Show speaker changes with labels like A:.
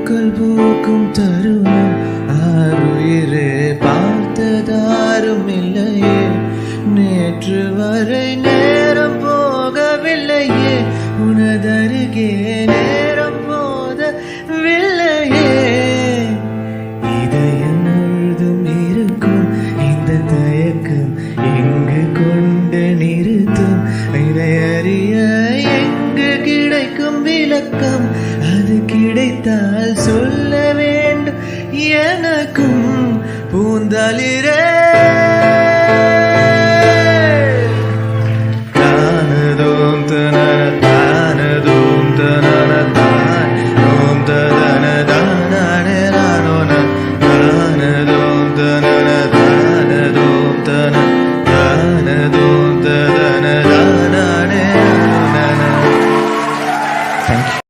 A: பூக்கள் பூக்கும் தருணம் ஆறுயிரே பார்த்ததாரும் இல்லையே. நேற்று வரை நேரம் போகவில்லையே, உனதருகே நேரம் போதவில்லையே. இதயம் முழுதும் இருக்கும் இந்த தயக்கம் எங்கு கொண்டு நிறுத்தும்? இதை அறிய எங்கு கிடைக்கும் விளக்கம்? அது கிடைத்தால் சொல்ல வேண்டும் எனக்கும் பூந்தளிரே.